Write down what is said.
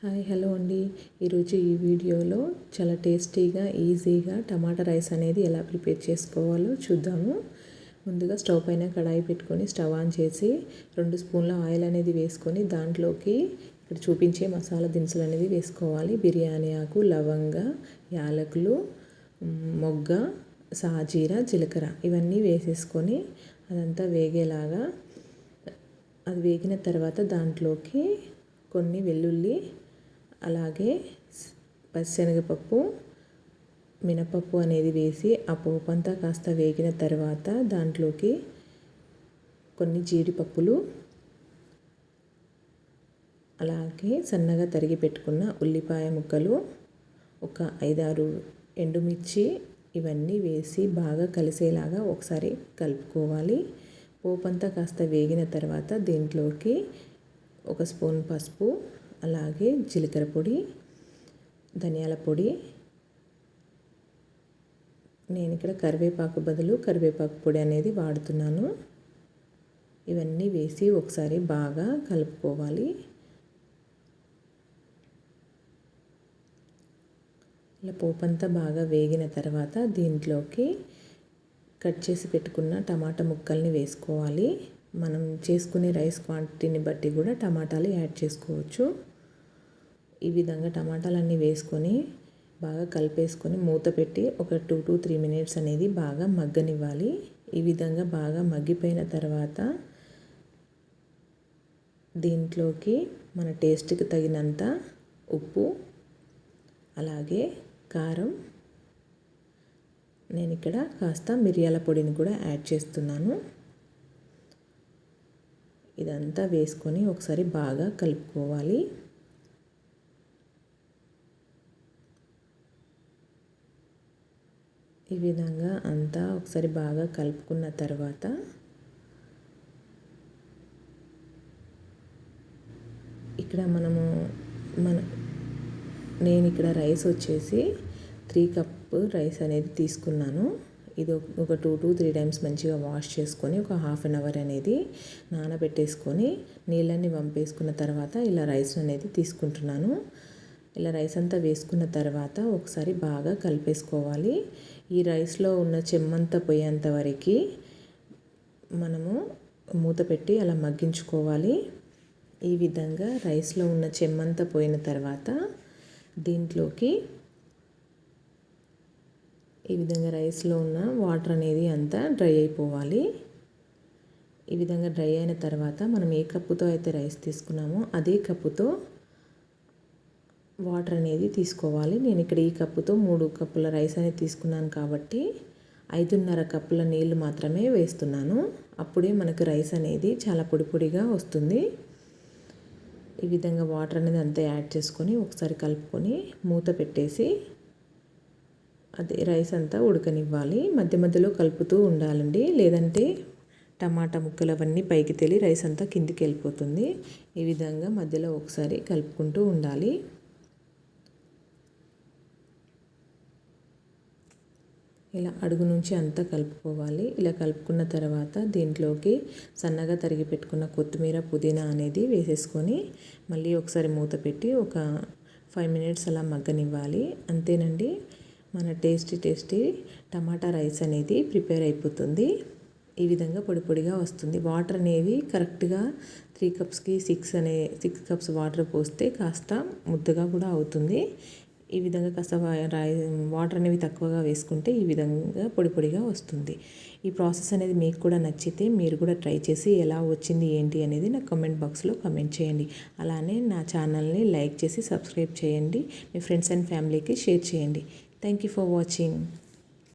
Hi hello అండి. ఈరోజు ఈ వీడియోలో చాలా టేస్టీగా ఈజీగా టమాటా రైస్ అనేది ఎలా ప్రిపేర్ చేసుకోవాలో చూద్దాము. ముందుగా స్టవ్ పైన కడాయి పెట్టుకొని స్టవ్ ఆన్ చేసి 2 స్పూన్ల ఆయిల్ అనేది వేసుకొని దాంట్లోకి ఇక్కడ చూపించే మసాలా దినుసులు అనేవి వేసుకోవాలి. బిర్యానీ ఆకు, లవంగ, యాలకులు, మొగ్గ, సాజీర, జీలకర్ర ఇవన్నీ వేసేసుకొని అదంతా వేగేలాగా అది వేగిన తర్వాత దాంట్లోకి కొన్ని వెల్లుల్లి, అలాగే పచ్చిశనగపప్పు, మినపప్పు అనేది వేసి ఆ పోపు అంతా కాస్త వేగిన తర్వాత దాంట్లోకి కొన్ని జీడిపప్పులు, అలాగే సన్నగా తరిగి పెట్టుకున్న ఉల్లిపాయ ముక్కలు, ఒక 5-6 ఎండుమిర్చి ఇవన్నీ వేసి బాగా కలిసేలాగా ఒకసారి కలుపుకోవాలి. పోపు అంతా కాస్త వేగిన తర్వాత దీంట్లోకి 1 స్పూన్ పసుపు, అలాగే జీలకర్ర పొడి, ధనియాల పొడి, నేను ఇక్కడ కరివేపాకు బదులు కరివేపాకు పొడి అనేది వాడుతున్నాను. ఇవన్నీ వేసి ఒకసారి బాగా కలుపుకోవాలి. ఇలా పోపంతా బాగా వేగిన తర్వాత దీంట్లోకి కట్ చేసి పెట్టుకున్న టమాటా ముక్కల్ని వేసుకోవాలి. మనం చేసుకునే రైస్ క్వాంటిటీని బట్టి కూడా టమాటాలు యాడ్ చేసుకోవచ్చు. ఈ విధంగా టమాటాలన్నీ వేసుకొని బాగా కలిపేసుకొని మూత పెట్టి ఒక 2 to 3 మినిట్స్ అనేది బాగా మగ్గనివ్వాలి. ఈ విధంగా బాగా మగ్గిపోయిన తర్వాత దీంట్లోకి మన టేస్ట్కి తగినంత ఉప్పు, అలాగే కారం, నేను ఇక్కడ కాస్త మిరియాల పొడిని కూడా యాడ్ చేస్తున్నాను. ఇదంతా వేసుకొని ఒకసారి బాగా కలుపుకోవాలి. ఈ విధంగా అంతా ఒకసారి బాగా కలుపుకున్న తర్వాత ఇక్కడ నేను ఇక్కడ రైస్ వచ్చేసి 3 కప్ రైస్ అనేది తీసుకున్నాను. ఇది ఒక 2 to 3 టైమ్స్ మంచిగా వాష్ చేసుకొని ఒక హాఫ్ అన్ అవర్ అనేది నానబెట్టేసుకొని నీళ్ళని వంపేసుకున్న తర్వాత ఇలా రైస్ అనేది తీసుకుంటున్నాను. ఇలా రైస్ అంతా వేసుకున్న తర్వాత ఒకసారి బాగా కలిపేసుకోవాలి. ఈ రైస్లో ఉన్న చెమ్మంతా పోయేంత వరకు మనము మూత పెట్టి అలా మగ్గించుకోవాలి. ఈ విధంగా రైస్లో ఉన్న చెమ్మంతా పోయిన తర్వాత దీంట్లోకి ఈ విధంగా రైస్లో ఉన్న వాటర్ అనేది అంతా డ్రై అయిపోవాలి. ఈ విధంగా డ్రై అయిన తర్వాత మనం ఏ కప్పుతో అయితే రైస్ తీసుకున్నామో అదే కప్పుతో వాటర్ అనేది తీసుకోవాలి. నేను ఇక్కడ ఈ కప్పుతో 3 కప్పుల రైస్ అనేది తీసుకున్నాను కాబట్టి 5.5 కప్పుల నీళ్ళు మాత్రమే వేస్తున్నాను. అప్పుడే మనకు రైస్ అనేది చాలా పొడి పొడిగా వస్తుంది. ఈ విధంగా వాటర్ అనేది అంతా యాడ్ చేసుకొని ఒకసారి కలుపుకొని మూత పెట్టేసి అది రైస్ అంతా ఉడకనివ్వాలి. మధ్య మధ్యలో కలుపుతూ ఉండాలండి, లేదంటే టమాటా ముక్కలు అవన్నీ పైకి తేలి రైస్ అంతా కిందికి వెళ్ళిపోతుంది. ఈ విధంగా మధ్యలో ఒకసారి కలుపుకుంటూ ఉండాలి. ఇలా అడుగు నుంచి అంతా కలుపుకోవాలి. ఇలా కలుపుకున్న తర్వాత దీంట్లోకి సన్నగా తరిగి పెట్టుకున్న కొత్తిమీర, పుదీనా అనేది వేసేసుకొని మళ్ళీ ఒకసారి మూత పెట్టి ఒక 5 మినిట్స్ అలా మగ్గనివ్వాలి. అంతేనండి, మన టేస్టీ టమాటా రైస్ అనేది ప్రిపేర్ అయిపోతుంది. ఈ విధంగా పొడి పొడిగా వస్తుంది. వాటర్ అనేవి కరెక్ట్గా 3 కప్స్కి 6 కప్స్ వాటర్ పోస్తే కాస్త ముద్దగా కూడా అవుతుంది. ఈ విధంగా కాస్త వాటర్ అనేవి తక్కువగా వేసుకుంటే ఈ విధంగా పొడి పొడిగా వస్తుంది. ఈ ప్రాసెస్ అనేది మీకు కూడా నచ్చితే మీరు కూడా ట్రై చేసి ఎలా వచ్చింది ఏంటి అనేది నాకు కామెంట్ బాక్స్లో కామెంట్ చేయండి. అలానే నా ఛానల్ని లైక్ చేసి సబ్స్క్రైబ్ చేయండి. మీ ఫ్రెండ్స్ అండ్ ఫ్యామిలీకి షేర్ చేయండి. Thank you for watching.